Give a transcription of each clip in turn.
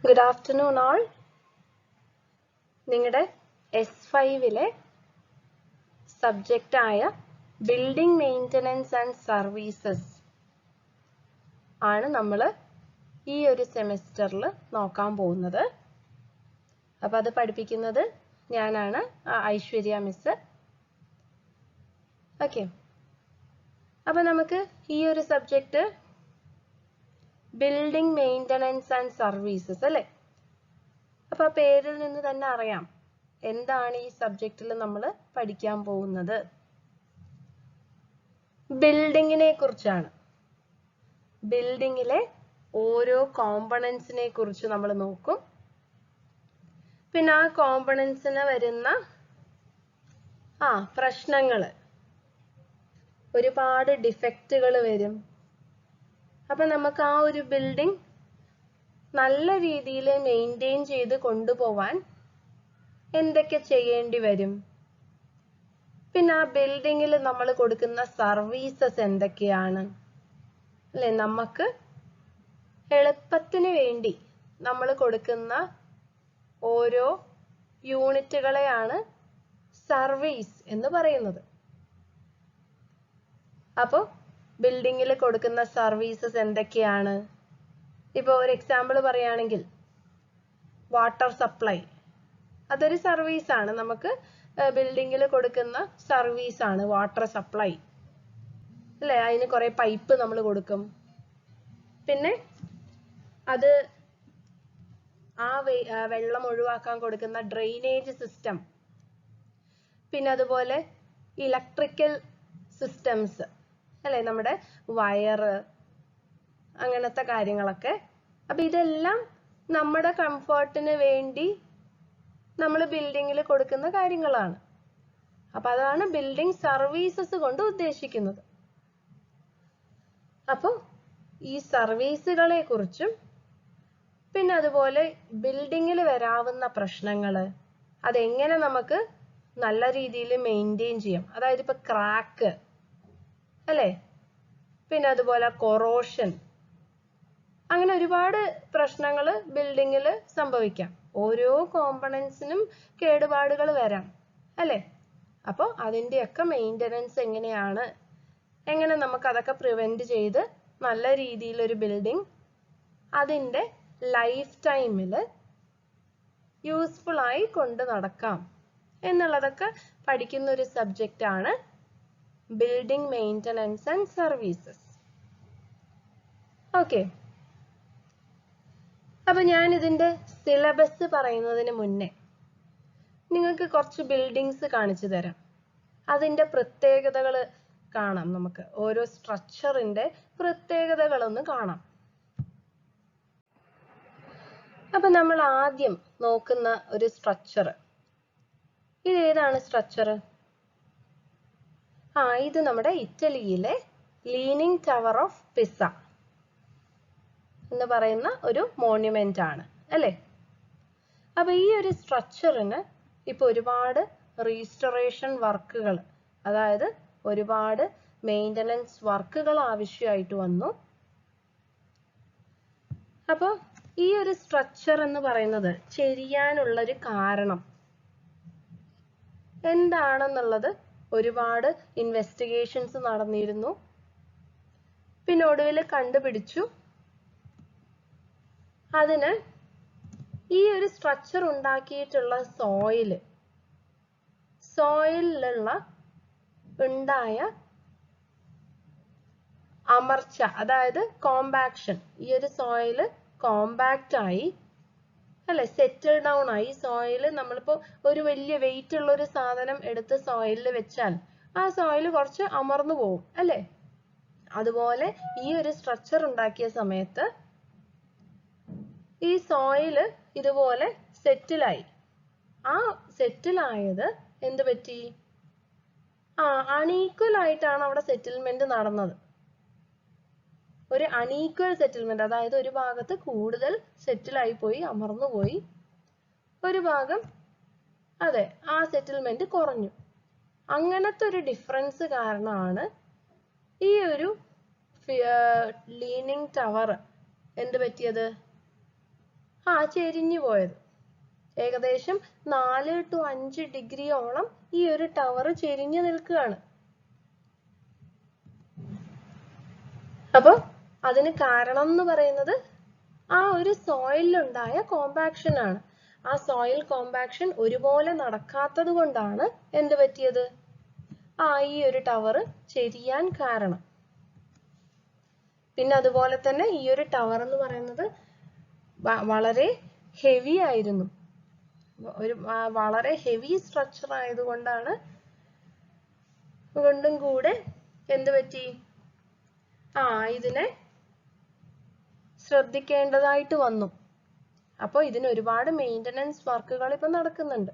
Good afternoon all. നിങ്ങളുടെ S5-ലെ subject ആയ building maintenance and services ആണ് നമ്മൾ ഈ ഒരു സെമിസ്റ്ററിൽ നോക്കാൻ പോകുന്നത്. അപ്പോൾ അത് പഠിപ്പിക്കുന്നത് ഞാനാണ്, ഐശ്വര്യ മിസ്. ഓക്കെ, അപ്പോൾ നമുക്ക് ഈ ഒരു subject building maintenance and services അല്ലേ? അപ്പോൾ ആ പേരിൽ നിന്ന് തന്നെ അറിയാം എന്താണ് ഈ സബ്ജക്റ്റിൽ നമ്മൾ പഠിക്കാൻ പോകുന്നത്. ബിൽഡിങ്ങിനെ കുറിച്ചാണ്. ബിൽഡിങ്ങിലെ ഓരോ കോമ്പണൻസിനെ കുറിച്ച് നമ്മൾ നോക്കും. പിന്നെ ആ കോമ്പണൻസിന് വരുന്ന പ്രശ്നങ്ങൾ, ഒരുപാട് ഡിഫക്റ്റുകൾ വരും. അപ്പം നമുക്ക് ആ ഒരു ബിൽഡിംഗ് നല്ല രീതിയിൽ മെയിൻറ്റെയിൻ ചെയ്ത് കൊണ്ടുപോവാൻ എന്തൊക്കെ ചെയ്യേണ്ടി വരും, പിന്നെ ആ ബിൽഡിങ്ങിൽ നമ്മൾ കൊടുക്കുന്ന സർവീസസ് എന്തൊക്കെയാണ് അല്ലെ? നമുക്ക് എളുപ്പത്തിന് വേണ്ടി നമ്മൾ കൊടുക്കുന്ന ഓരോ യൂണിറ്റുകളെയാണ് സർവീസ് എന്ന് പറയുന്നത്. അപ്പോൾ ബിൽഡിങ്ങിൽ കൊടുക്കുന്ന സർവീസസ് എന്തൊക്കെയാണ്? ഇപ്പോൾ ഒരു എക്സാമ്പിൾ പറയുകയാണെങ്കിൽ വാട്ടർ സപ്ലൈ, അതൊരു സർവീസാണ്. നമുക്ക് ബിൽഡിങ്ങിൽ കൊടുക്കുന്ന സർവീസാണ് വാട്ടർ സപ്ലൈ അല്ലേ? അതിന് കുറേ പൈപ്പ് നമ്മൾ കൊടുക്കും. പിന്നെ അത് വെള്ളം ഒഴിവാക്കാൻ കൊടുക്കുന്ന ഡ്രെയിനേജ് സിസ്റ്റം, പിന്നെ അതുപോലെ ഇലക്ട്രിക്കൽ സിസ്റ്റംസ് അല്ലേ, നമ്മുടെ വയറ്, അങ്ങനത്തെ കാര്യങ്ങളൊക്കെ. അപ്പം ഇതെല്ലാം നമ്മുടെ കംഫർട്ടിന് വേണ്ടി നമ്മൾ ബിൽഡിങ്ങിൽ കൊടുക്കുന്ന കാര്യങ്ങളാണ്. അപ്പം അതാണ് ബിൽഡിംഗ് സർവീസസ് കൊണ്ട് ഉദ്ദേശിക്കുന്നത്. അപ്പോൾ ഈ സർവീസുകളെ കുറിച്ചും പിന്നെ അതുപോലെ ബിൽഡിങ്ങിൽ വരാവുന്ന പ്രശ്നങ്ങൾ, അതെങ്ങനെ നമുക്ക് നല്ല രീതിയിൽ മെയിൻറ്റെയിൻ ചെയ്യാം. അതായത് ഇപ്പം ക്രാക്ക് അല്ലേ, പിന്നെ അതുപോലെ കൊറോഷൻ, അങ്ങനെ ഒരുപാട് പ്രശ്നങ്ങൾ ബിൽഡിങ്ങിൽ സംഭവിക്കാം. ഓരോ കോമ്പണൻസിനും കേടുപാടുകൾ വരാം അല്ലേ? അപ്പോൾ അതിൻ്റെയൊക്കെ മെയിൻ്റനൻസ് എങ്ങനെയാണ്, എങ്ങനെ നമുക്ക് അതൊക്കെ പ്രിവെൻറ്റ് ചെയ്ത് നല്ല രീതിയിൽ ഒരു ബിൽഡിംഗ് അതിൻ്റെ ലൈഫ് ടൈമിൽ യൂസ്ഫുള്ളായി കൊണ്ട് നടക്കാം എന്നുള്ളതൊക്കെ പഠിക്കുന്ന ഒരു സബ്ജക്റ്റാണ് building maintenance and services. Okay, അപ്പം ഞാൻ ഇതിൻ്റെ സിലബസ് പറയുന്നതിന് മുന്നേ നിങ്ങൾക്ക് കുറച്ച് ബിൽഡിങ്സ് കാണിച്ചു തരാം. അതിൻ്റെ പ്രത്യേകതകൾ കാണാം. നമുക്ക് ഓരോ സ്ട്രക്ചറിൻ്റെ പ്രത്യേകതകളൊന്ന് കാണാം. അപ്പം നമ്മൾ ആദ്യം നോക്കുന്ന ഒരു സ്ട്രക്ചർ, ഇതേതാണ് സ്ട്രക്ചർ? ഇത് നമ്മുടെ ഇറ്റലിയിലെ ലീനിങ് ടവർ ഓഫ് പിസ എന്ന് പറയുന്ന ഒരു മോണ്യുമെന്റ് ആണ് അല്ലേ? അപ്പൊ ഈ ഒരു സ്ട്രക്ചറിന് ഇപ്പൊ ഒരുപാട് റീസ്റ്റോറേഷൻ വർക്കുകൾ, അതായത് ഒരുപാട് മെയിൻ്റനൻസ് വർക്കുകൾ ആവശ്യമായിട്ട് വന്നു. അപ്പോൾ ഈ ഒരു സ്ട്രക്ചർ എന്ന് പറയുന്നത് ചെയ്യാനുള്ളൊരു കാരണം എന്താണെന്നുള്ളത് ഒരുപാട് ഇൻവെസ്റ്റിഗേഷൻസ് നടന്നിരുന്നു. പിന്നെ ഒടുവിൽ കണ്ടുപിടിച്ചു, അതിന് ഈ ഒരു സ്ട്രക്ചർ ഉണ്ടാക്കിയിട്ടുള്ള സോയിലുള്ള ഉണ്ടായ അമർച്ച, അതായത് കോമ്പാക്ഷൻ, ഈ ഒരു സോയില് കോമ്പാക്റ്റ് ആയി അല്ലെ, സെറ്റിൽ ഡൗൺ ആയി. സോയില് നമ്മളിപ്പോൾ ഒരു വലിയ വെയിറ്റ് ഉള്ള ഒരു സാധനം എടുത്ത് സോയിലിൽ വെച്ചാൽ ആ സോയിൽ കുറച്ച് അമർന്നു പോകും അല്ലേ? അതുപോലെ ഈ ഒരു സ്ട്രക്ചർ ഉണ്ടാക്കിയ സമയത്ത് ഈ സോയില് ഇതുപോലെ സെറ്റിലായി. ആ സെറ്റിലായത് എന്ത് പറ്റി? അൺഈക്വൽ ആയിട്ടാണ് അവിടെ സെറ്റിൽമെന്റ് നടന്നത്. ഒരു അൺഈക്വൽ സെറ്റിൽമെന്റ്, അതായത് ഒരു ഭാഗത്ത് കൂടുതൽ സെറ്റിലായി പോയി, അമർന്നു പോയി, ഒരു ഭാഗം ആ സെറ്റിൽമെന്റ് കുറഞ്ഞു. അങ്ങനത്തെ ഒരു ഡിഫറൻസ് കാരണമാണ് ഈ ഒരു ലീനിങ് ടവർ എന്ത് പറ്റിയത്? ചെരിഞ്ഞു പോയത്. ഏകദേശം 4 to 5 ഡിഗ്രിയോളം ഈ ഒരു ടവർ ചെരിഞ്ഞു നിൽക്കുകയാണ്. അപ്പൊ അതിന് കാരണം എന്ന് പറയുന്നത് ആ ഒരു സോയിലുണ്ടായ കോമ്പാക്ഷൻ ആണ്. ആ സോയിൽ കോമ്പാക്ഷൻ ഒരുപോലെ നടക്കാത്തത് കൊണ്ടാണ് എന്ത് പറ്റിയത്? ഈ ഒരു ടവർ ചെരിയാൻ കാരണം. പിന്നെ അതുപോലെ തന്നെ ഈ ഒരു ടവർ എന്ന് പറയുന്നത് വളരെ ഹെവി ആയിരുന്നു. വളരെ ഹെവി സ്ട്രക്ചർ ആയതുകൊണ്ടാണ് കൊണ്ടും കൂടെ എന്ത് പറ്റി? ഇതിനെ ശ്രദ്ധിക്കേണ്ടതായിട്ട് വന്നു. അപ്പോൾ ഇതിന് ഒരുപാട് മെയിൻ്റനൻസ് വർക്കുകൾ ഇപ്പൊ നടക്കുന്നുണ്ട്.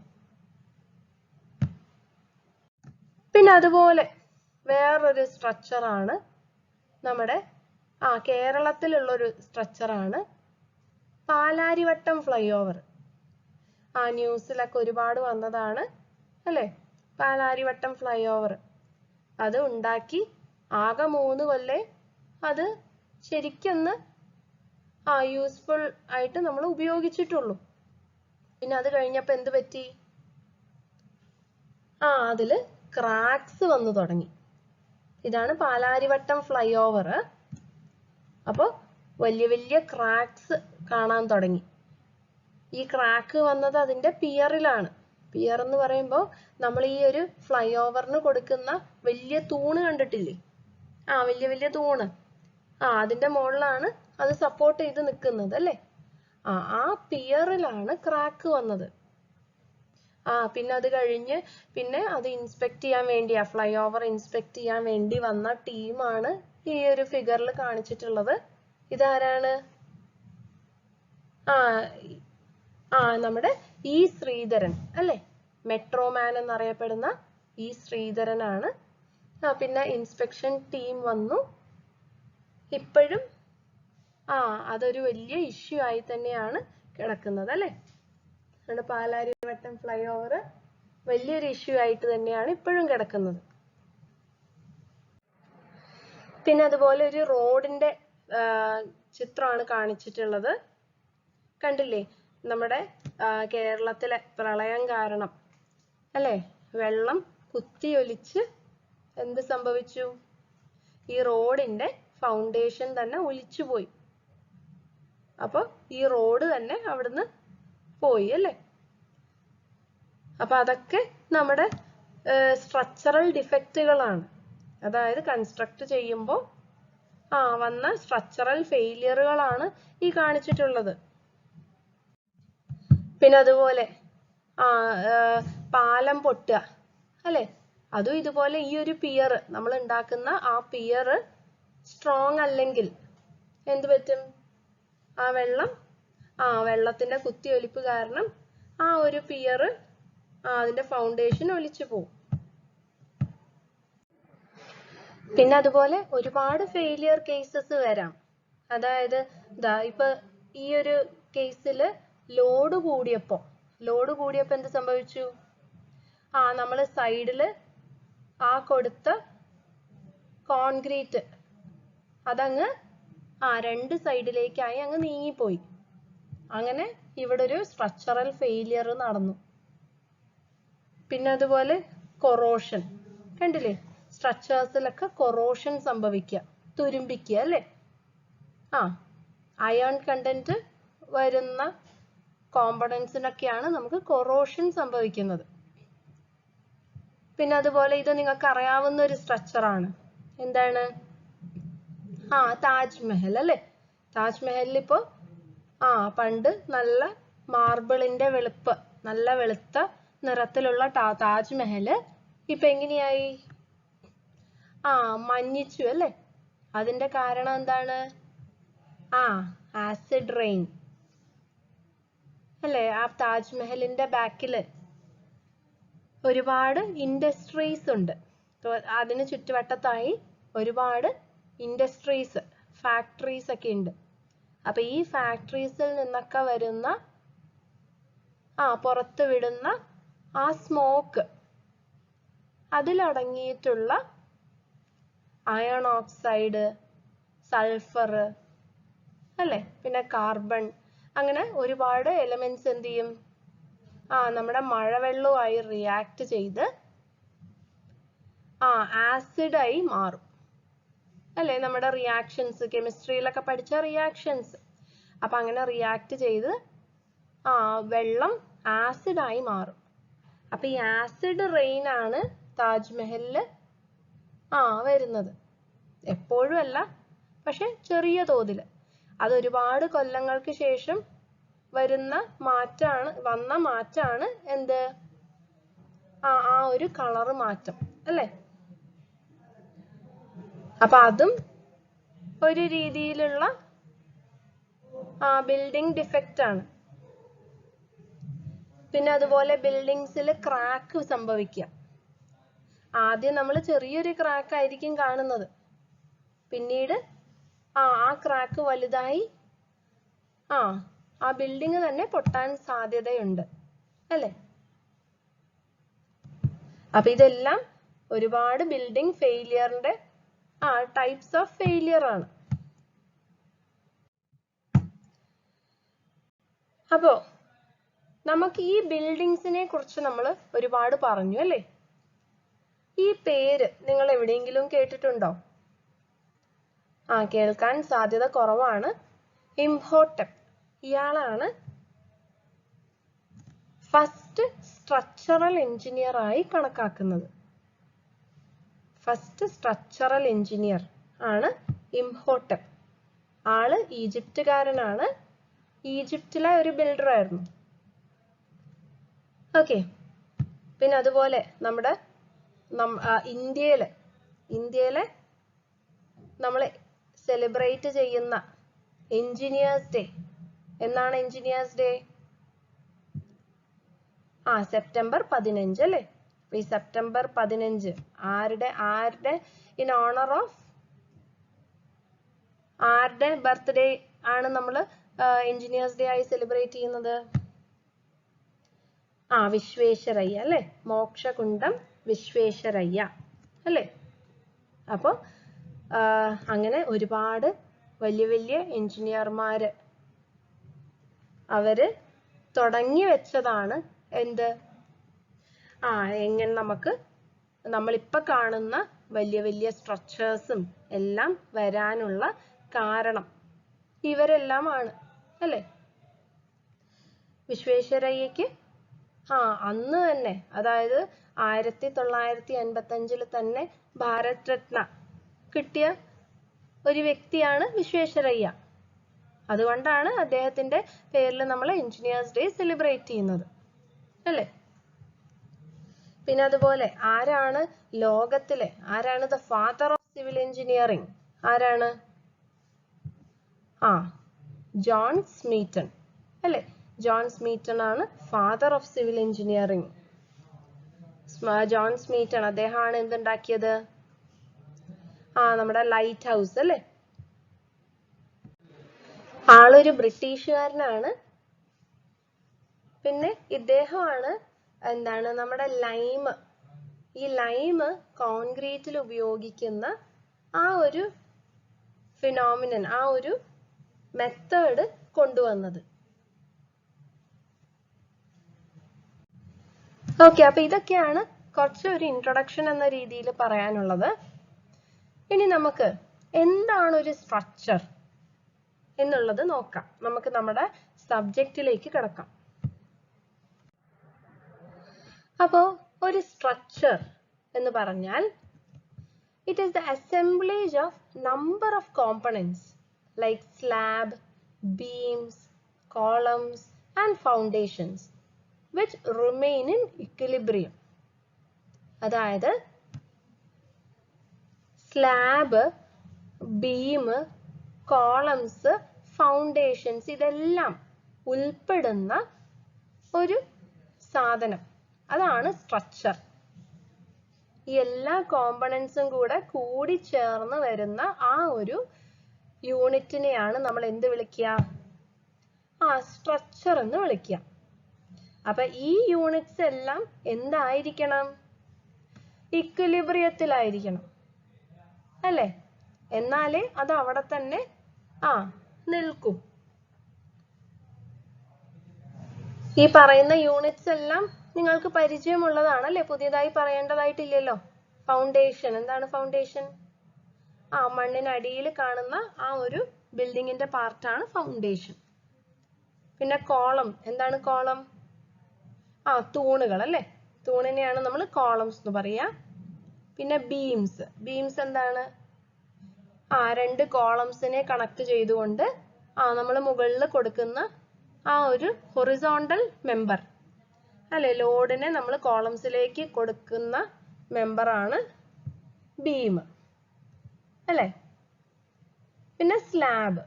പിന്നെ അതുപോലെ വേറൊരു സ്ട്രക്ചർ ആണ് നമ്മുടെ കേരളത്തിലുള്ളൊരു സ്ട്രക്ചറാണ് പാലാരിവട്ടം ഫ്ലൈ ഓവർ. ന്യൂസിലൊക്കെ ഒരുപാട് വന്നതാണ് അല്ലേ? പാലാരിവട്ടം ഫ്ലൈ ഓവർ അത് ഉണ്ടാക്കി ആകെ 3 കൊല്ലേ അത് ശരിക്കൊന്ന് യൂസ്ഫുൾ ആയിട്ട് നമ്മൾ ഉപയോഗിച്ചിട്ടുള്ളൂ. പിന്നെ അത് കഴിഞ്ഞപ്പോൾ എന്ത് പറ്റി? അതില് ക്രാക്സ് വന്നു തുടങ്ങി. ഇതാണ് പാലാരിവട്ടം ഫ്ലൈ ഓവർ. അപ്പോൾ വലിയ വലിയ ക്രാക്സ് കാണാൻ തുടങ്ങി. ഈ ക്രാക്ക് വന്നത് അതിന്റെ പിയറിലാണ്. പിയർ എന്ന് പറയുമ്പോൾ നമ്മൾ ഈ ഒരു ഫ്ലൈ ഓവറിന് കൊടുക്കുന്ന വലിയ തൂണ് കണ്ടിട്ടില്ലേ? വലിയ വലിയ തൂണ്. അതിന്റെ മുകളിലാണ് അത് സപ്പോർട്ട് ചെയ്ത് നിൽക്കുന്നത് അല്ലേ? ആ പിയറിലാണ് ക്രാക്ക് വന്നത്. പിന്നെ അത് കഴിഞ്ഞ് പിന്നെ അത് ഇൻസ്പെക്ട് ചെയ്യാൻ വേണ്ടി ഫ്ലൈ ഓവർ ഇൻസ്പെക്ട് ചെയ്യാൻ വേണ്ടി വന്ന ടീമാണ് ഈ ഒരു ഫിഗറിൽ കാണിച്ചിട്ടുള്ളത്. ഇതാരാണ്? നമ്മുടെ ഇ ശ്രീധരൻ അല്ലേ? മെട്രോമാൻ എന്നറിയപ്പെടുന്ന ഇ ശ്രീധരനാണ്. പിന്നെ ഇൻസ്പെക്ഷൻ ടീം വന്നു. ഇപ്പോഴും അതൊരു വലിയ ഇഷ്യൂ ആയി തന്നെയാണ് കിടക്കുന്നത് അല്ലേ? നമ്മുടെ പാലാരിവട്ടം ഫ്ലൈ ഓവർ വലിയൊരു ഇഷ്യൂ ആയിട്ട് തന്നെയാണ് ഇപ്പോഴും കിടക്കുന്നത്. പിന്നെ അതുപോലെ ഒരു റോഡിന്റെ ചിത്രമാണ് കാണിച്ചിട്ടുള്ളത്. കണ്ടില്ലേ? നമ്മുടെ കേരളത്തിലെ പ്രളയം കാരണം അല്ലേ? വെള്ളം കുത്തിയൊലിച്ച് എന്ത് സംഭവിച്ചു? ഈ റോഡിന്റെ ഫൗണ്ടേഷൻ തന്നെ ഒലിച്ചുപോയി. അപ്പൊ ഈ റോഡ് തന്നെ അവിടുന്ന് പോയി അല്ലേ? അപ്പൊ അതൊക്കെ നമ്മുടെ സ്ട്രക്ചറൽ ഡിഫക്റ്റുകളാണ്. അതായത് കൺസ്ട്രക്ട് ചെയ്യുമ്പോൾ വന്ന സ്ട്രക്ചറൽ ഫെയിലിയറുകളാണ് ഈ കാണിച്ചിട്ടുള്ളത്. പിന്നെ അതുപോലെ പാലം പൊട്ടുക അല്ലേ? അതും ഇതുപോലെ ഈ ഒരു പിയർ നമ്മൾ ഉണ്ടാക്കുന്ന ആ പിയർ സ്ട്രോങ് അല്ലെങ്കിൽ എന്ത് പറ്റും? വെള്ളത്തിന്റെ കുത്തിയൊലിപ്പ് കാരണം ഒരു പിയർ അതിന്റെ ഫൗണ്ടേഷൻ ഒലിച്ചു പോകും. പിന്നെ അതുപോലെ ഒരുപാട് ഫെയിലിയർ കേസസ് വരാം. അതായത് ഇപ്പൊ ഈ ഒരു കേസിൽ ലോഡ് കൂടിയപ്പോ എന്ത് സംഭവിച്ചു? നമ്മൾ സൈഡില് കൊടുത്ത കോൺക്രീറ്റ് അതങ്ങ് 2 സൈഡിലേക്കായി അങ്ങ് നീങ്ങിപ്പോയി. അങ്ങനെ ഇവിടെ ഒരു സ്ട്രക്ചറൽ ഫെയിലിയർ നടന്നു. പിന്നെ അതുപോലെ കൊറോഷൻ കണ്ടില്ലേ? സ്ട്രക്ചേഴ്സിലൊക്കെ കൊറോഷൻ സംഭവിക്കുക, തുരുമ്പിക്കുക അല്ലേ? അയൺ കണ്ടന്റ് വരുന്ന കോമ്പണൻസിനൊക്കെയാണ് നമുക്ക് കൊറോഷൻ സംഭവിക്കുന്നത്. പിന്നെ അതുപോലെ ഇത് നിങ്ങൾക്ക് അറിയാവുന്ന ഒരു സ്ട്രക്ചറാണ്. എന്താണ്? താജ്മഹൽ അല്ലേ? താജ്മഹലിൽ ഇപ്പോ പണ്ട് നല്ല മാർബിളിന്റെ നല്ല വെളുത്ത നിറത്തിലുള്ള താജ്മഹല് ഇപ്പൊ എങ്ങനെയായി? മഞ്ഞിച്ചു അല്ലേ? അതിന്റെ കാരണം എന്താണ്? ആസിഡ് റെയിൻ അല്ലേ? താജ്മഹലിന്റെ ബാക്കില് ഒരുപാട് ഇൻഡസ്ട്രീസ് ഉണ്ട്. അതിന് ചുറ്റുവട്ടത്തായി ഒരുപാട് ഇൻഡസ്ട്രീസ്, ഫാക്ടറീസ് ഒക്കെ ഉണ്ട്. അപ്പൊ ഈ ഫാക്ടറീസിൽ നിന്നൊക്കെ വരുന്ന പുറത്ത് വിടുന്ന സ്മോക്ക് അതിലടങ്ങിയിട്ടുള്ള അയൺ ഓക്സൈഡ്, സൾഫർ അല്ലേ? പിന്നെ കാർബൺ, അങ്ങനെ ഒരുപാട് എലമെന്റ്സ് എന്ത് ചെയ്യും? നമ്മുടെ മഴവെള്ളവുമായി റിയാക്ട് ചെയ്ത് ആസിഡായി മാറും അല്ലേ? നമ്മുടെ റിയാക്ഷൻസ്, കെമിസ്ട്രിയിലൊക്കെ പഠിച്ച റിയാക്ഷൻസ്. അപ്പൊ അങ്ങനെ റിയാക്ട് ചെയ്ത് വെള്ളം ആസിഡായി മാറും. അപ്പൊ ഈ ആസിഡ് റെയിൻ ആണ് താജ്മഹലില് വരുന്നത്. എപ്പോഴും അല്ല, പക്ഷെ ചെറിയ തോതിൽ. അത് ഒരുപാട് കൊല്ലങ്ങൾക്ക് ശേഷം വന്ന മാറ്റാണ് എന്ത്? ആ ഒരു കളറ് മാറ്റം അല്ലേ? അപ്പൊ അതും ഒരു രീതിയിലുള്ള ബിൽഡിംഗ് ഡിഫക്റ്റ് ആണ്. പിന്നെ അതുപോലെ ബിൽഡിങ്സിൽ ക്രാക്ക് സംഭവിക്കുക. ആദ്യം നമ്മൾ ചെറിയൊരു ക്രാക്ക് ആയിരിക്കും കാണുന്നത്. പിന്നീട് ആ ക്രാക്ക് വലുതായി ആ ബിൽഡിംഗ് തന്നെ പൊട്ടാൻ സാധ്യതയുണ്ട് അല്ലേ? അപ്പൊ ഇതെല്ലാം ഒരുപാട് ബിൽഡിംഗ് ഫെയിലിയറിന്റെ ടൈപ്സ് ഓഫ് ഫെയിലിയർ ആണ്. അപ്പോ നമുക്ക് ഈ ബിൽഡിങ്സിനെ കുറിച്ച് നമ്മൾ ഒരുപാട് പറഞ്ഞു അല്ലേ? ഈ പേര് നിങ്ങൾ എവിടെയെങ്കിലും കേട്ടിട്ടുണ്ടോ? കേൾക്കാൻ സാധ്യത കുറവാണ്. ഇംഹോടെപ്. ഇയാളാണ് ഫസ്റ്റ് സ്ട്രക്ചറൽ എഞ്ചിനീയർ ആയി കണക്കാക്കുന്നത്. ഫസ്റ്റ് സ്ട്രക്ചറൽ എഞ്ചിനീയർ ആണ് ഇംഹോടെപ്. ആള് ഈജിപ്തുകാരനാണ്. ഈജിപ്തിലെ ഒരു ബിൽഡർ ആയിരുന്നു. ഓക്കെ. പിന്നെ അതുപോലെ നമ്മുടെ ഇന്ത്യയിലെ നമ്മൾ സെലിബ്രേറ്റ് ചെയ്യുന്ന എഞ്ചിനീയേഴ്സ് ഡേ എന്നാണ്? എഞ്ചിനീയേഴ്സ് ഡേ സെപ്റ്റംബർ 15 അല്ലേ? ഈ സെപ്റ്റംബർ 15 ആരുടെ ഇൻ ഓണർ ഓഫ് ആരുടെ ബർത്ത്ഡേ ആണ് നമ്മൾ എഞ്ചിനീയേഴ്സ് ഡേ ആയി സെലിബ്രേറ്റ് ചെയ്യുന്നത്? വിശ്വേശ്വരയ്യ അല്ലേ? മോക്ഷകുണ്ടം വിശ്വേശ്വരയ്യ അല്ലേ? അപ്പൊ അങ്ങനെ ഒരുപാട് വലിയ വലിയ എഞ്ചിനീയർമാര് അവര് തുടങ്ങി വെച്ചതാണ് എന്ത്? എങ്ങനെ നമ്മളിപ്പോ കാണുന്ന വലിയ വലിയ സ്ട്രക്ചേഴ്സും എല്ലാം വരാനുള്ള കാരണം ഇവരെല്ലാമാണ് അല്ലേ? വിശ്വേശ്വരയ്യക്ക് അന്ന് തന്നെ, അതായത് 1955 തന്നെ ഭാരത് രത്ന കിട്ടിയ ഒരു വ്യക്തിയാണ് വിശ്വേശ്വരയ്യ. അതുകൊണ്ടാണ് അദ്ദേഹത്തിന്റെ പേരിൽ നമ്മൾ എഞ്ചിനീയേഴ്സ് ഡേ സെലിബ്രേറ്റ് ചെയ്യുന്നത് അല്ലേ? പിന്നെ അതുപോലെ ആരാണ് the father of civil engineering? ആരാണ്? ജോൺ സ്മീറ്റൺ അല്ലേ? ജോൺ സ്മീറ്റൺ ആണ് father of civil engineering. John Smeaton അദ്ദേഹമാണ് എന്തുണ്ടാക്കിയത്? നമ്മുടെ ലൈറ്റ് ഹൗസ് അല്ലേ? ആളൊരു ബ്രിട്ടീഷുകാരനാണ്. പിന്നെ ഇദ്ദേഹമാണ് നമ്മുടെ ഈ ലൈം കോൺക്രീറ്റിൽ ഉപയോഗിക്കുന്ന ഒരു ഫിനോമിനൻ, ഒരു മെത്തേഡ് കൊണ്ടുവന്നത്. ഓക്കെ. അപ്പൊ ഇതൊക്കെയാണ് കുറച്ചൊരു ഇൻട്രൊഡക്ഷൻ എന്ന രീതിയിൽ പറയാനുള്ളത്. ഇനി നമുക്ക് എന്താണ് ഒരു സ്ട്രക്ചർ എന്നുള്ളത് നോക്കാം. നമുക്ക് നമ്മുടെ സബ്ജക്റ്റിലേക്ക് കിടക്കാം. അപ്പോ ഒരു സ്ട്രക്ചർ എന്ന് പറഞ്ഞാൽ it is the assemblage of number of components like slab, beams, columns and foundations which remain in equilibrium. അതായത് സ്ലാബ്, ബീം, കോളംസ്, ഫൗണ്ടേഷൻസ് ഇതെല്ലാം ഉൾപ്പെടുന്ന ഒരു സാധനം, അതാണ് സ്ട്രക്ചർ. ഈ എല്ലാ കോമ്പണൻസും കൂടി ചേർന്ന് വരുന്ന ഒരു യൂണിറ്റിനെയാണ് നമ്മൾ എന്ത് വിളിക്കുക? സ്ട്രക്ചർ എന്ന് വിളിക്കുക. അപ്പൊ ഈ യൂണിറ്റ്സ് എല്ലാം എന്തായിരിക്കണം? ഇക്വിലിബ്രിയത്തിലായിരിക്കണം അല്ലേ? എന്നാലേ അത് അവിടെ തന്നെ നിൽക്കും. ഈ പറയുന്ന യൂണിറ്റ്സ് എല്ലാം നിങ്ങൾക്ക് പരിചയമുള്ളതാണ് അല്ലേ? പുതിയതായി പറയേണ്ടതായിട്ടില്ലല്ലോ. ഫൗണ്ടേഷൻ, എന്താണ് ഫൗണ്ടേഷൻ? മണ്ണിനടിയിൽ കാണുന്ന ആ ഒരു ബിൽഡിങ്ങിന്റെ പാർട്ടാണ് ഫൗണ്ടേഷൻ. പിന്നെ കോളം, എന്താണ് കോളം? തൂണുകൾ അല്ലേ? തൂണിനെയാണ് നമ്മൾ കോളംസ് എന്ന് പറയാ. പിന്നെ ബീംസ്, ബീംസ് എന്താണ്? രണ്ട് കോളംസിനെ കണക്ട് ചെയ്തുകൊണ്ട് നമ്മൾ മുകളിൽ കൊടുക്കുന്ന ആ ഒരു ഹൊറിസോണ്ടൽ മെമ്പർ അല്ലെ, ലോഡിനെ നമ്മൾ കോളംസിലേക്ക് കൊടുക്കുന്ന മെമ്പറാണ് ബീം അല്ലേ? പിന്നെ സ്ലാബ്,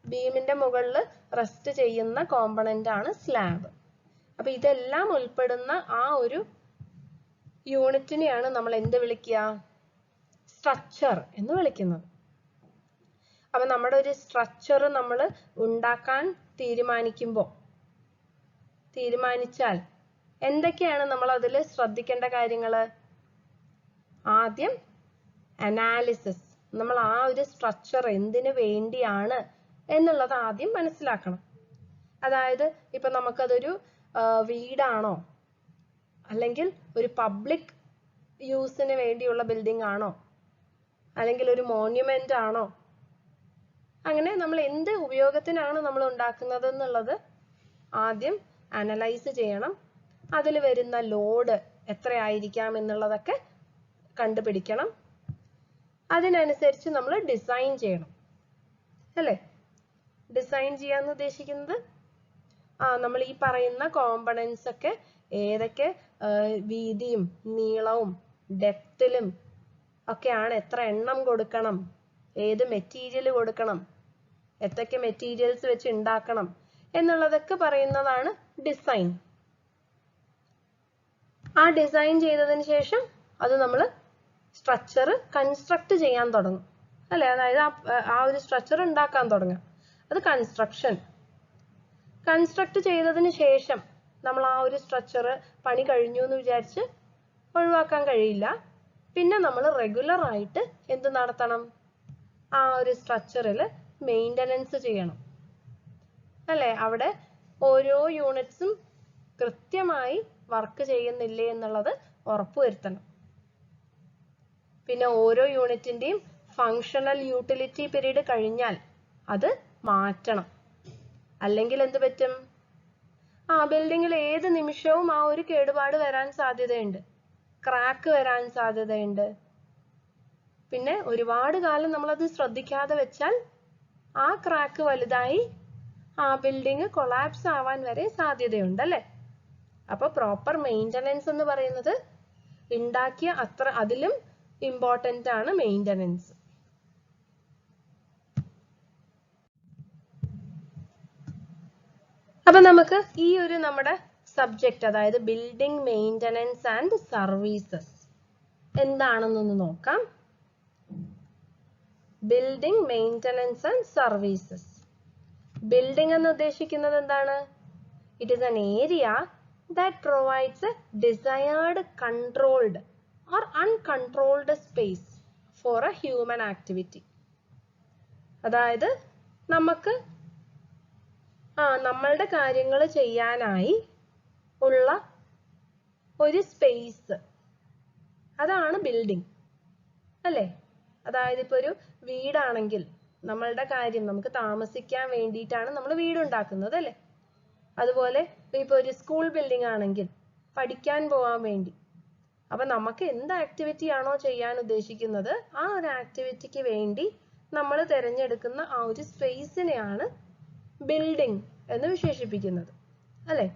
ബീമിന്റെ മുകളിൽ റെസ്റ്റ് ചെയ്യുന്ന കോമ്പണന്റ് ആണ് സ്ലാബ്. അപ്പൊ ഇതെല്ലാം ഉൾപ്പെടുന്ന ആ ഒരു യൂണിറ്റിനെയാണ് നമ്മൾ എന്ത് വിളിക്കുക? സ്ട്രക്ചർ എന്ന് വിളിക്കുന്നത്. അപ്പൊ നമ്മുടെ ഒരു സ്ട്രക്ചർ നമ്മൾ ഉണ്ടാക്കാൻ തീരുമാനിച്ചാൽ എന്തൊക്കെയാണ് നമ്മൾ അതിൽ ശ്രദ്ധിക്കേണ്ട കാര്യങ്ങള്? ആദ്യം അനാലിസിസ്, നമ്മൾ ആ ഒരു സ്ട്രക്ചർ എന്തിനു വേണ്ടിയാണ് എന്നുള്ളത് ആദ്യം മനസ്സിലാക്കണം. അതായത് ഇപ്പൊ നമുക്കതൊരു വീടാണോ, അല്ലെങ്കിൽ ഒരു പബ്ലിക് യൂസിന് വേണ്ടിയുള്ള ബിൽഡിംഗ് ആണോ, അല്ലെങ്കിൽ ഒരു മോണ്യുമെന്റ് ആണോ, അങ്ങനെ നമ്മൾ എന്ത് ഉപയോഗത്തിനാണ് നമ്മൾ ഉണ്ടാക്കുന്നത് എന്നുള്ളത് ആദ്യം അനലൈസ് ചെയ്യണം. അതിൽ വരുന്ന ലോഡ് എത്രയായിരിക്കാം എന്നുള്ളതൊക്കെ കണ്ടുപിടിക്കണം. അതിനനുസരിച്ച് നമ്മൾ ഡിസൈൻ ചെയ്യണം അല്ലേ? ഡിസൈൻ ചെയ്യാന്ന് ഉദ്ദേശിക്കുന്നത് നമ്മൾ ഈ പറയുന്ന കോമ്പണൻസ് ഒക്കെ ഏതൊക്കെ വീതിയും നീളവും ഡെപ്തിലും ഒക്കെയാണ്, എത്ര എണ്ണം കൊടുക്കണം, ഏത് മെറ്റീരിയൽ കൊടുക്കണം, എത്രയൊക്കെ മെറ്റീരിയൽസ് വെച്ച് ഉണ്ടാക്കണം എന്നുള്ളതൊക്കെ പറയുന്നതാണ് ഡിസൈൻ. ആ ഡിസൈൻ ചെയ്തതിന് ശേഷം അത് നമ്മൾ സ്ട്രക്ചർ കൺസ്ട്രക്ട് ചെയ്യാൻ തുടങ്ങും അല്ലെ? അതായത് ആ ഒരു സ്ട്രക്ചർ ഉണ്ടാക്കാൻ തുടങ്ങും. അത് കൺസ്ട്രക്ഷൻ. കൺസ്ട്രക്ട് ചെയ്തതിന് ശേഷം നമ്മൾ ആ ഒരു സ്ട്രക്ചർ പണി കഴിഞ്ഞു എന്ന് വിചാരിച്ച് ഒഴിവാക്കാൻ കഴിയില്ല. പിന്നെ നമ്മൾ റെഗുലർ ആയിട്ട് എന്ത് നടത്തണം? ആ ഒരു സ്ട്രക്ചറിൽ മെയിൻ്റനൻസ് ചെയ്യണം അല്ലേ? അവിടെ ഓരോ യൂണിറ്റ്സും കൃത്യമായി വർക്ക് ചെയ്യുന്നില്ലേ എന്നുള്ളത് ഉറപ്പുവരുത്തണം. പിന്നെ ഓരോ യൂണിറ്റിന്റെയും ഫങ്ഷണൽ യൂട്ടിലിറ്റി പീരീഡ് കഴിഞ്ഞാൽ അത് മാറ്റണം. അല്ലെങ്കിൽ എന്ത് പറ്റും? ബിൽഡിങ്ങിൽ ഏത് നിമിഷവും ആ ഒരു കേടുപാട് വരാൻ സാധ്യതയുണ്ട്, ക്രാക്ക് വരാൻ സാധ്യതയുണ്ട്. പിന്നെ ഒരുപാട് കാലം നമ്മളത് ശ്രദ്ധിക്കാതെ വെച്ചാൽ ആ ക്രാക്ക് വലുതായി ആ ബിൽഡിംഗ് കൊളാപ്സ് ആവാൻ വരെ സാധ്യതയുണ്ട് അല്ലേ? അപ്പൊ പ്രോപ്പർ മെയിൻ്റനൻസ് എന്ന് പറയുന്നത് ഉണ്ടാക്കിയ അതിലും ഇമ്പോർട്ടൻ്റ് ആണ് മെയിൻ്റനൻസ്. അപ്പൊ നമുക്ക് ഈ ഒരു നമ്മുടെ സബ്ജക്റ്റ്, അതായത് ബിൽഡിംഗ് മെയിൻ്റനൻസ് ആൻഡ് സർവീസസ് എന്താണെന്നൊന്ന് നോക്കാം. Building maintenance and services. Building എന്ന് ഉദ്ദേശിക്കുന്നത് എന്താണ്? It is an area that provides a desired controlled or uncontrolled space for a human activity. അതായത് നമുക്ക് നമ്മളുടെ കാര്യങ്ങൾ ചെയ്യാനായി ഉള്ള ഒരു സ്പേസ്, അതാണ് ബിൽഡിംഗ് അല്ലേ? അതായത് ഇപ്പൊ ഒരു വീടാണെങ്കിൽ നമ്മളുടെ കാര്യം, നമുക്ക് താമസിക്കാൻ വേണ്ടിയിട്ടാണ് നമ്മൾ വീടുണ്ടാക്കുന്നത് അല്ലേ? അതുപോലെ ഇപ്പൊ ഒരു സ്കൂൾ ബിൽഡിംഗ് ആണെങ്കിൽ പഠിക്കാൻ പോകാൻ വേണ്ടി. അപ്പൊ നമുക്ക് എന്ത് ആക്ടിവിറ്റി ആണോ ചെയ്യാൻ ഉദ്ദേശിക്കുന്നത് ആ ഒരു ആക്ടിവിറ്റിക്ക് വേണ്ടി നമ്മൾ തിരഞ്ഞെടുക്കുന്ന ആ ഒരു സ്പേസിനെയാണ് ബിൽഡിംഗ് എന്ന് വിശേഷിപ്പിക്കുന്നത് അല്ലേ?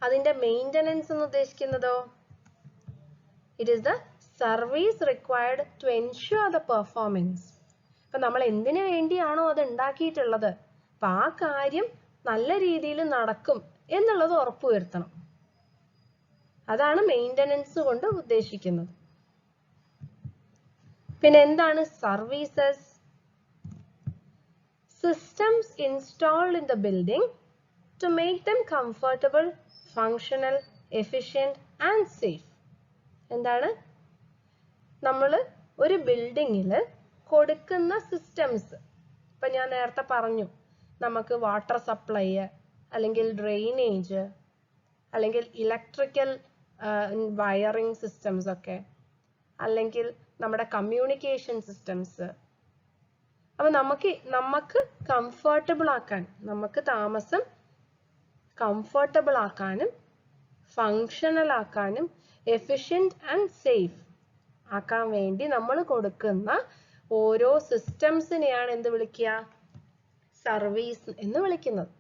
അതിന്റെ മെയിൻ്റനൻസ് എന്ന് ഉദ്ദേശിക്കുന്നതോ, it is the service required to ensure the performance. അപ്പൊ നമ്മൾ എന്തിനു വേണ്ടിയാണോ അത് ഉണ്ടാക്കിയിട്ടുള്ളത്, അപ്പൊ ആ കാര്യം നല്ല രീതിയിൽ നടക്കും എന്നുള്ളത് ഉറപ്പുവരുത്തണം. അതാണ് മെയിൻ്റനൻസ് കൊണ്ട് ഉദ്ദേശിക്കുന്നത്. പിന്നെ എന്താണ് services? Systems installed in the building to make them comfortable, functional, efficient and safe. എന്താണ്? നമ്മൾ ഒരു ബിൽഡിങ്ങിൽ കൊടുക്കുന്ന സിസ്റ്റംസ്, ഇപ്പൊ ഞാൻ നേരത്തെ പറഞ്ഞു, നമുക്ക് വാട്ടർ സപ്ലൈ അല്ലെങ്കിൽ ഡ്രെയിനേജ്, അല്ലെങ്കിൽ ഇലക്ട്രിക്കൽ വയറിംഗ് സിസ്റ്റംസ് ഒക്കെ, അല്ലെങ്കിൽ നമ്മുടെ കമ്മ്യൂണിക്കേഷൻ സിസ്റ്റംസ്. അപ്പൊ നമുക്ക് കംഫർട്ടബിൾ ആക്കാൻ, നമുക്ക് താമസം കംഫർട്ടബിൾ ആക്കാനും ഫങ്ഷണൽ ആക്കാനും എഫിഷ്യന്റ് ആൻഡ് സേഫ് ആക്കാൻ വേണ്ടി നമ്മൾ കൊടുക്കുന്ന ഓരോ സിസ്റ്റംസിനെയാണ് എന്ത് വിളിക്കുക? സർവീസ് എന്ന് വിളിക്കുന്നത്.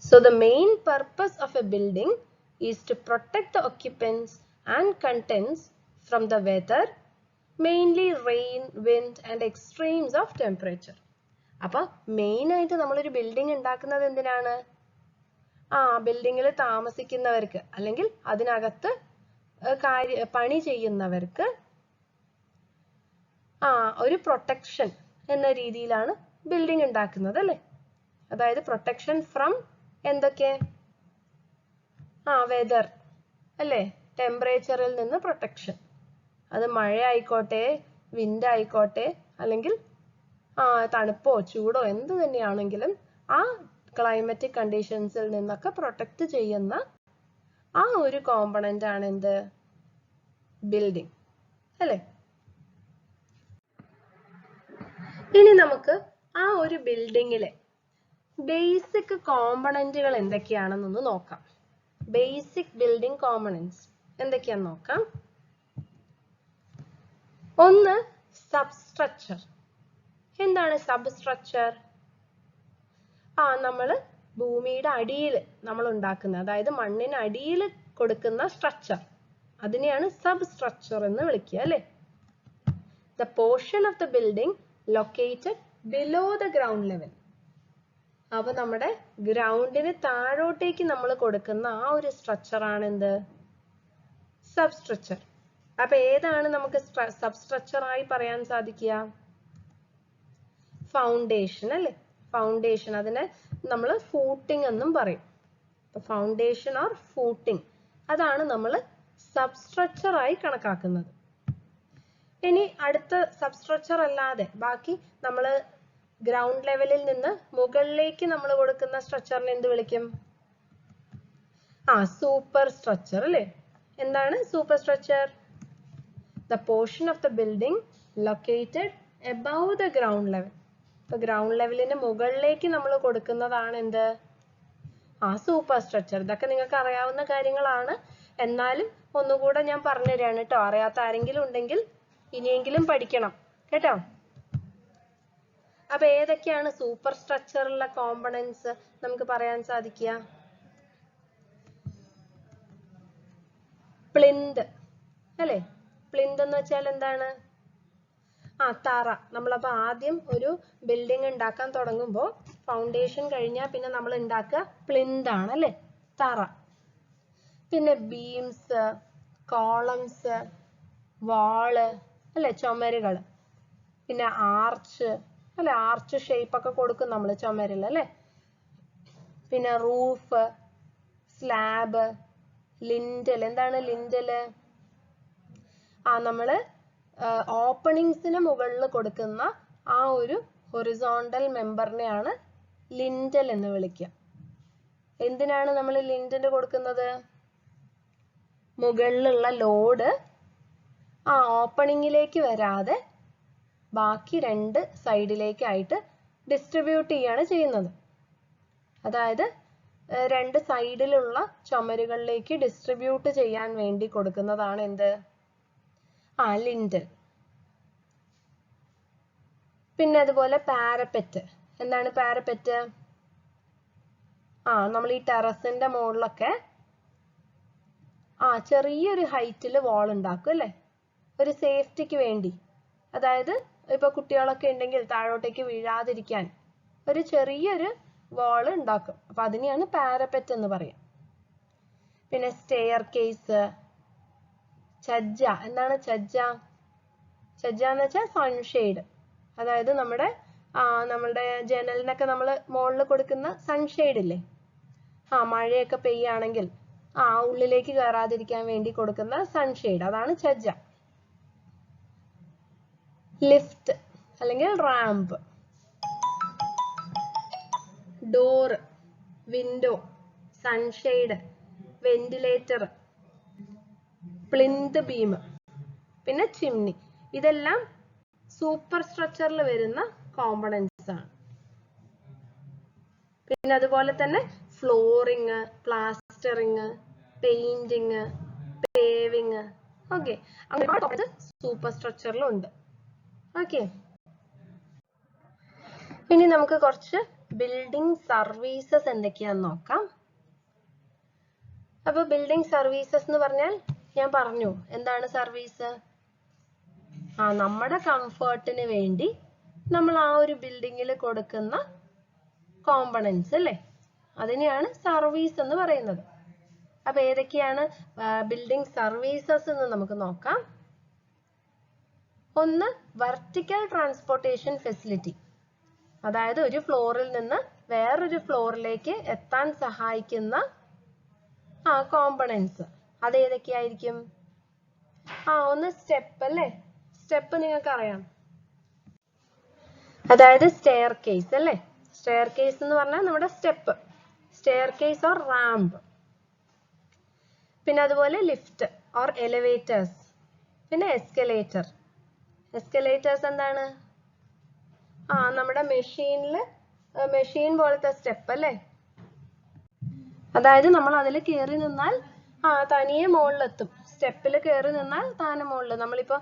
So the main purpose of a building is to protect the occupants and contents from the weather, mainly rain, wind and extremes of temperature. അപ്പൊ മെയിൻ ആയിട്ട് നമ്മളൊരു ബിൽഡിംഗ് ഉണ്ടാക്കുന്നത് എന്തിനാണ്? ബിൽഡിങ്ങിൽ താമസിക്കുന്നവർക്ക് അല്ലെങ്കിൽ അതിനകത്ത് പണി ചെയ്യുന്നവർക്ക് ഒരു പ്രൊട്ടക്ഷൻ എന്ന രീതിയിലാണ് ബിൽഡിംഗ് ഉണ്ടാക്കുന്നത് അല്ലേ? അതായത് പ്രൊട്ടക്ഷൻ ഫ്രം എന്തൊക്കെ? വെതർ അല്ലേ? ടെമ്പറേച്ചറിൽ നിന്ന് പ്രൊട്ടക്ഷൻ. അത് മഴ ആയിക്കോട്ടെ, വിൻഡ് ആയിക്കോട്ടെ, അല്ലെങ്കിൽ തണുപ്പോ ചൂടോ എന്ത് തന്നെയാണെങ്കിലും ആ ക്ലൈമറ്റിക് കണ്ടീഷൻസിൽ നിന്നൊക്കെ പ്രൊട്ടക്ട് ചെയ്യുന്ന ഒരു കോമ്പണന്റ് ആണ് എന്ത്? ബിൽഡിംഗ് അല്ലേ? ഇനി നമുക്ക് ഒരു ബിൽഡിങ്ങിലെ ബേസിക് കോമ്പണന്റുകൾ എന്തൊക്കെയാണെന്നൊന്ന് നോക്കാം. ബേസിക് ബിൽഡിംഗ് കോമ്പണന്റ്സ് എന്തൊക്കെയാണെന്ന് നോക്കാം. ഒന്ന്, സബ്സ്ട്രക്ചർ. എന്താണ് സബ്സ്ട്രക്ചർ? നമ്മൾ ഭൂമിയുടെ അടിയിൽ നമ്മൾ ഉണ്ടാക്കുന്ന, അതായത് മണ്ണിന് അടിയിൽ കൊടുക്കുന്ന സ്ട്രക്ചർ, അതിനെയാണ് സബ്സ്ട്രക്ചർ എന്ന് വിളിക്കുക അല്ലേ? The portion of the building located below the ground level. അപ്പൊ നമ്മുടെ ഗ്രൗണ്ടിന് താഴോട്ടേക്ക് നമ്മൾ കൊടുക്കുന്ന ഒരു സ്ട്രക്ചർ ആണ് എന്ത്? സബ്സ്ട്രക്ചർ. അപ്പൊ ഏതാണ് നമുക്ക് സബ്സ്ട്രക്ചർ ആയി പറയാൻ സാധിക്കുക? ഫൗണ്ടേഷൻ അല്ലേ? ഫൗണ്ടേഷൻ, അതിനെ നമ്മൾ ഫൂട്ടിംഗ് എന്നും പറയും. ഫൗണ്ടേഷൻ ഓർ ഫൂട്ടിംഗ്, അതാണ് നമ്മൾ സബ്സ്ട്രക്ചർ ആയി കണക്കാക്കുന്നത്. ഇനി അടുത്ത സബ്സ്ട്രക്ചർ അല്ലാതെ ബാക്കി നമ്മൾ ഗ്രൗണ്ട് ലെവലിൽ നിന്ന് മുകളിലേക്ക് നമ്മൾ കൊടുക്കുന്ന സ്ട്രക്ചറിനെ എന്ത് വിളിക്കും? സൂപ്പർ സ്ട്രക്ചർ അല്ലേ? എന്താണ് super structure? The portion of the building located above the ground level. ഇപ്പൊ ഗ്രൗണ്ട് ലെവലിന് മുകളിലേക്ക് നമ്മൾ കൊടുക്കുന്നതാണ് എന്ത്? Super structure. ഇതൊക്കെ നിങ്ങൾക്ക് അറിയാവുന്ന കാര്യങ്ങളാണ്. എന്നാലും ഒന്നുകൂടെ ഞാൻ പറഞ്ഞു തരാണ് കേട്ടോ. അറിയാത്ത ആരെങ്കിലും ഉണ്ടെങ്കിൽ ഇനിയെങ്കിലും പഠിക്കണം കേട്ടോ. അപ്പൊ ഏതൊക്കെയാണ് സൂപ്പർ സ്ട്രക്ചറിലുള്ള കോമ്പണന്റ്സ് നമുക്ക് പറയാൻ സാധിക്കുക? പ്ലിന്ത് അല്ലേ? പ്ലിന്ത് എന്ന് വെച്ചാൽ എന്താണ്? തറ. നമ്മളപ്പോ ആദ്യം ഒരു ബിൽഡിംഗ് ഉണ്ടാക്കാൻ തുടങ്ങുമ്പോൾ ഫൗണ്ടേഷൻ കഴിഞ്ഞാൽ പിന്നെ നമ്മൾ ഉണ്ടാക്കുക പ്ലിന്ത് ആണ് അല്ലേ? തറ. പിന്നെ ബീംസ്, കോളംസ്, വാള് അല്ലെ? ചുമരുകൾ. പിന്നെ ആർച്ച് അല്ലെ? ആർച്ച് ഷേപ്പ് ഒക്കെ കൊടുക്കും നമ്മൾ ചുമരിൽ അല്ലെ? പിന്നെ റൂഫ്, സ്ലാബ്, ലിൻഡൽ. എന്താണ് ലിൻഡല്? നമ്മള് ഓപ്പണിങ്സിന് മുകളിൽ കൊടുക്കുന്ന ഒരു ഹൊറിസോണ്ടൽ മെമ്പറിനെയാണ് ലിൻഡൽ എന്ന് വിളിക്കുക. എന്തിനാണ് നമ്മൾ ലിൻഡൽ കൊടുക്കുന്നത്? മുകളിലുള്ള ലോഡ് ഓപ്പണിങ്ങിലേക്ക് വരാതെ ബാക്കി രണ്ട് സൈഡിലേക്കായിട്ട് ഡിസ്ട്രിബ്യൂട്ട് ചെയ്യാണ് ചെയ്യുന്നത്. അതായത് രണ്ട് സൈഡിലുള്ള ചുമരുകളിലേക്ക് ഡിസ്ട്രിബ്യൂട്ട് ചെയ്യാൻ വേണ്ടി കൊടുക്കുന്നതാണ് എന്ത്? ലിൻഡൽ. പിന്നെ അതുപോലെ പാരപെറ്റ്. എന്താണ് പാരപെറ്റ്? നമ്മൾ ഈ ടെറസിന്റെ മുകളിലൊക്കെ ചെറിയൊരു ഹൈറ്റിൽ വാൾ ഉണ്ടാക്കും അല്ലേ? ഒരു സേഫ്റ്റിക്ക് വേണ്ടി. അതായത് ഇപ്പൊ കുട്ടികളൊക്കെ ഉണ്ടെങ്കിൽ താഴോട്ടേക്ക് വീഴാതിരിക്കാൻ ഒരു ചെറിയൊരു വാൾ ഉണ്ടാക്കും. അപ്പൊ അതിനെയാണ് പാരപെറ്റ് എന്ന് പറയാം. പിന്നെ സ്റ്റെയർ കേസ്, ഛജ്ജ. എന്താണ് ഛജ്ജ? ഛജ്ജ എന്ന് വെച്ചാൽ സൺഷെയ്ഡ്. അതായത് നമ്മളുടെ ജനലിനൊക്കെ നമ്മൾ മുകളിൽ കൊടുക്കുന്ന സൺഷെയ്ഡ് ഇല്ലേ? മഴയൊക്കെ പെയ്യാണെങ്കിൽ ഉള്ളിലേക്ക് കയറാതിരിക്കാൻ വേണ്ടി കൊടുക്കുന്ന സൺഷെയ്ഡ്, അതാണ് ഛജ്ജ. ലിഫ്റ്റ് അല്ലെങ്കിൽ ramp. Door, window, sunshade, ventilator, plinth beam, പിന്നെ ചിമ്നി. ഇതെല്ലാം സൂപ്പർ സ്ട്രക്ചറിൽ വരുന്ന കോമ്പണൻസ് ആണ്. പിന്നെ അതുപോലെ തന്നെ flooring, plastering, painting, paving, okay, അങ്ങനെ സൂപ്പർ സ്ട്രക്ചറിലുണ്ട്. ഓക്കെ, ഇനി നമുക്ക് കുറച്ച് ബിൽഡിംഗ് സർവീസസ് എന്തൊക്കെയാന്ന് നോക്കാം. അപ്പൊ ബിൽഡിംഗ് സർവീസസ് എന്ന് പറഞ്ഞാൽ ഞാൻ പറഞ്ഞു എന്താണ് സർവീസ്? നമ്മുടെ കംഫർട്ടിന് വേണ്ടി നമ്മൾ ആ ഒരു ബിൽഡിങ്ങിൽ കൊടുക്കുന്ന കോമ്പണൻസ് അല്ലേ, അതിനെയാണ് സർവീസ് എന്ന് പറയുന്നത്. അപ്പൊ ഏതൊക്കെയാണ് ബിൽഡിംഗ് സർവീസസ് എന്ന് നമുക്ക് നോക്കാം. ഒന്ന്, വെർട്ടിക്കൽ ട്രാൻസ്പോർട്ടേഷൻ ഫെസിലിറ്റി, അതായത് ഒരു ഫ്ലോറിൽ നിന്ന് വേറൊരു ഫ്ലോറിലേക്ക് എത്താൻ സഹായിക്കുന്ന കോമ്പണൻസ്. അത് ഏതൊക്കെയായിരിക്കും? ഒന്ന് സ്റ്റെപ്പ് അല്ലേ, സ്റ്റെപ്പ് നിങ്ങൾക്ക് അറിയാം, അതായത് സ്റ്റെയർ കേസ് അല്ലേ. സ്റ്റെയർ കേസ് എന്ന് പറഞ്ഞാൽ നമ്മുടെ step, stair case or ramp. പിന്നെ അതുപോലെ ലിഫ്റ്റ് ഓർ എലിവേറ്റേഴ്സ്, പിന്നെ എസ്കലേറ്റർ. എസ്കലേറ്റേഴ്സ് എന്താണ്? നമ്മുടെ മെഷീൻ പോലത്തെ സ്റ്റെപ്പ് അല്ലേ, അതായത് നമ്മൾ അതിൽ കയറി നിന്നാൽ തനിയെ മുകളിലെത്തും. സ്റ്റെപ്പിൽ കയറി നിന്നാൽ താനെ മുകളിൽ. നമ്മളിപ്പോ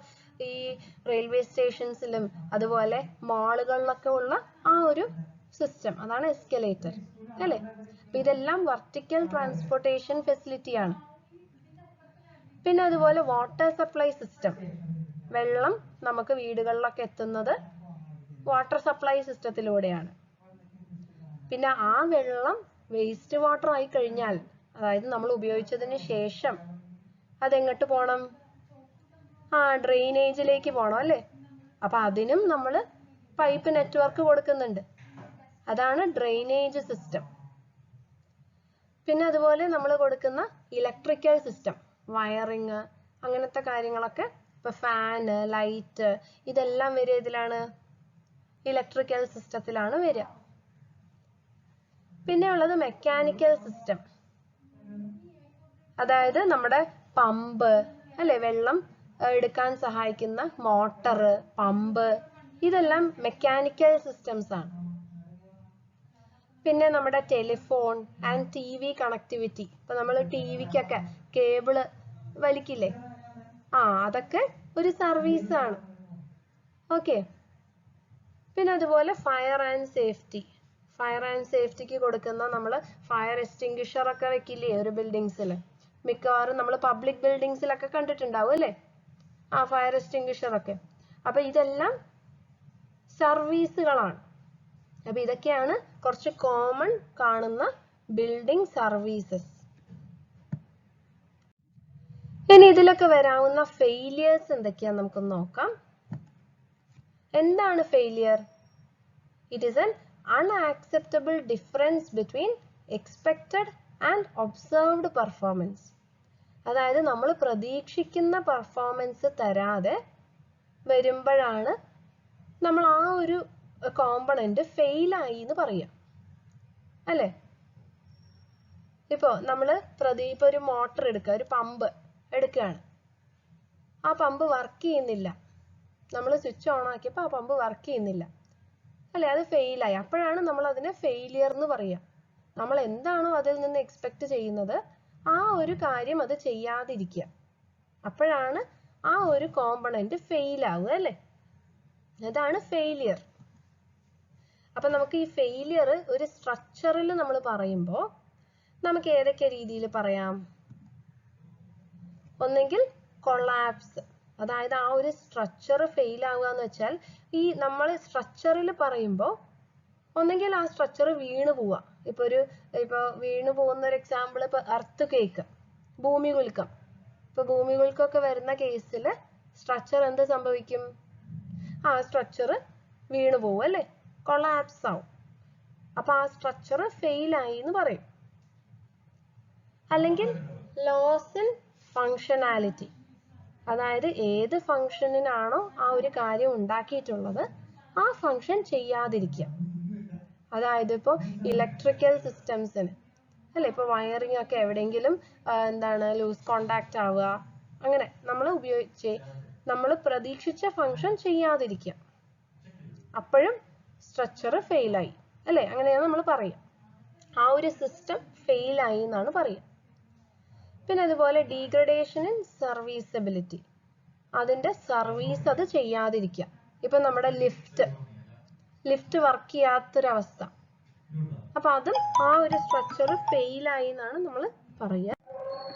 ഈ റെയിൽവേ സ്റ്റേഷൻസിലും അതുപോലെ മാളുകളിലൊക്കെ ഉള്ള ആ ഒരു സിസ്റ്റം, അതാണ് എസ്കലേറ്റർ അല്ലേ. ഇതെല്ലാം വെർട്ടിക്കൽ ട്രാൻസ്പോർട്ടേഷൻ ഫെസിലിറ്റി ആണ്. പിന്നെ അതുപോലെ വാട്ടർ സപ്ലൈ സിസ്റ്റം, വെള്ളം നമുക്ക് വീടുകളിലൊക്കെ എത്തുന്നത് വാട്ടർ സപ്ലൈ സിസ്റ്റത്തിലൂടെയാണ്. പിന്നെ ആ വെള്ളം വേസ്റ്റ് വാട്ടർ ആയി കഴിഞ്ഞാൽ, അതായത് നമ്മൾ ഉപയോഗിച്ചതിന് ശേഷം അതെങ്ങോട്ട് പോണം? ഡ്രെയിനേജിലേക്ക് പോണം അല്ലേ. അപ്പൊ അതിനും നമ്മൾ പൈപ്പ് നെറ്റ്വർക്ക് കൊടുക്കുന്നുണ്ട്, അതാണ് ഡ്രെയിനേജ് സിസ്റ്റം. പിന്നെ അതുപോലെ നമ്മൾ കൊടുക്കുന്ന ഇലക്ട്രിക്കൽ സിസ്റ്റം, വയറിങ്, അങ്ങനത്തെ കാര്യങ്ങളൊക്കെ, ഇപ്പൊ ഫാന്, ലൈറ്റ്, ഇതെല്ലാം വരിക ഇതിലാണ്, ഇലക്ട്രിക്കൽ സിസ്റ്റത്തിലാണ് വരിക. പിന്നെ ഉള്ളത് മെക്കാനിക്കൽ സിസ്റ്റം, അതായത് നമ്മുടെ പമ്പ് അല്ലെ, വെള്ളം എടുക്കാൻ സഹായിക്കുന്ന മോട്ടർ, പമ്പ്, ഇതെല്ലാം മെക്കാനിക്കൽ സിസ്റ്റംസ് ആണ്. പിന്നെ നമ്മുടെ ടെലിഫോൺ ആൻഡ് TV കണക്ടിവിറ്റി, ഇപ്പൊ നമ്മൾ TVക്കൊക്കെ കേബിള് വലിക്കില്ലേ, അതൊക്കെ ഒരു സർവീസ് ആണ്. ഓക്കെ, പിന്നെ അതുപോലെ fire and safety, fire and സേഫ്റ്റിക്ക് കൊടുക്കുന്ന നമ്മൾ ഫയർ എക്സ്റ്റിംഗ്വിഷർ ഒക്കെ വെക്കില്ലേ ഒരു ബിൽഡിങ്സിൽ, മിക്കവാറും നമ്മൾ പബ്ലിക് ബിൽഡിങ്സിലൊക്കെ കണ്ടിട്ടുണ്ടാവും അല്ലേ, ഫയർ എക്സ്റ്റിംഗ്വിഷർ ഒക്കെ. അപ്പൊ ഇതെല്ലാം സർവീസുകളാണ്. അപ്പൊ ഇതൊക്കെയാണ് കുറച്ച് കോമൺ കാണുന്ന ബിൽഡിംഗ് സർവീസസ്. ഇനി ഇതിലൊക്കെ വരാവുന്ന ഫെയിലിയേഴ്സ് എന്തൊക്കെയാന്ന് നമുക്കൊന്ന് നോക്കാം. എന്താണ് failure? It is an unacceptable difference between expected and observed performance. അതായത് നമ്മൾ പ്രതീക്ഷിക്കുന്ന പെർഫോമൻസ് തരാതെ വരുമ്പോഴാണ് നമ്മൾ ആ ഒരു കോമ്പണന്റ് ഫെയിലായി എന്ന് പറയാം അല്ലേ. ഇപ്പോ നമ്മള് ഇപ്പൊ ഒരു മോട്ടർ എടുക്കുക, ഒരു പമ്പ് എടുക്കുകയാണ്, ആ പമ്പ് വർക്ക് ചെയ്യുന്നില്ല, നമ്മൾ സ്വിച്ച് ഓൺ ആക്കിയപ്പോൾ ആ പമ്പ് വർക്ക് ചെയ്യുന്നില്ല അല്ലെ, അത് ഫെയിലായി. അപ്പോഴാണ് നമ്മൾ അതിനെ ഫെയിലിയർ എന്ന് പറയുക. നമ്മൾ എന്താണോ അതിൽ നിന്ന് എക്സ്പെക്ട് ചെയ്യുന്നത് ആ ഒരു കാര്യം അത് ചെയ്യാതിരിക്കുക, അപ്പോഴാണ് ആ ഒരു കോമ്പണന്റ് ഫെയിൽ ആവുക അല്ലേ, അതാണ് ഫെയിലിയർ. അപ്പൊ നമുക്ക് ഈ ഫെയിലിയർ ഒരു സ്ട്രക്ചറിൽ നമ്മൾ പറയുമ്പോൾ നമുക്ക് ഏതൊക്കെ രീതിയിൽ പറയാം? ഒന്നെങ്കിൽ കൊളാപ്സ്, അതായത് ആ ഒരു സ്ട്രക്ചർ ഫെയിൽ ആവുക എന്ന് വെച്ചാൽ ഈ നമ്മൾ സ്ട്രക്ചറിൽ പറയുമ്പോൾ ഒന്നെങ്കിൽ ആ സ്ട്രക്ചർ വീണു പോവുക. ഇപ്പൊ വീണു പോകുന്ന ഒരു എക്സാമ്പിൾ ഇപ്പൊ എർത്ത് കേക്ക്, ഭൂമികുലുക്കം. ഇപ്പൊ ഭൂമികുലുക്കമൊക്കെ വരുന്ന കേസിൽ സ്ട്രക്ചർ എന്ത് സംഭവിക്കും? സ്ട്രക്ചർ വീണു പോവും അല്ലേ, കൊളാപ്സ് ആവും. അപ്പൊ ആ സ്ട്രക്ചർ ഫെയിൽ ആയി എന്ന് പറയും. അല്ലെങ്കിൽ ലോസ് ഇൻ ഫങ്ഷനാലിറ്റി, അതായത് ഏത് ഫങ്ഷനിനാണോ ആ ഒരു കാര്യം ഉണ്ടാക്കിയിട്ടുള്ളത് ആ ഫങ്ഷൻ ചെയ്യാതിരിക്കുക, അതായത് ഇപ്പോൾ ഇലക്ട്രിക്കൽ സിസ്റ്റംസിന് അല്ലെ, ഇപ്പോൾ വയറിംഗ് ഒക്കെ എവിടെയെങ്കിലും എന്താണ് ലൂസ് കോണ്ടാക്ട് ആവുക, അങ്ങനെ നമ്മൾ പ്രതീക്ഷിച്ച ഫങ്ഷൻ ചെയ്യാതിരിക്കുക, അപ്പോഴും സ്ട്രക്ചർ ഫെയിലായി അല്ലെ, അങ്ങനെയാണ് നമ്മൾ പറയുക. ആ ഒരു സിസ്റ്റം ഫെയിലായി എന്നാണ് പറയുക. പിന്നെ അതുപോലെ ഡീഗ്രഡേഷൻ ഇൻ സർവീസബിലിറ്റി, അതിന്റെ സർവീസ് അത് ചെയ്യാതിരിക്കുക. ഇപ്പൊ നമ്മുടെ ലിഫ്റ്റ് വർക്ക് ചെയ്യാത്തൊരവസ്ഥ, അപ്പൊ അതും ആ ഒരു സ്ട്രക്ചർ ഫെയിലായി എന്നാണ് നമ്മൾ പറയുക.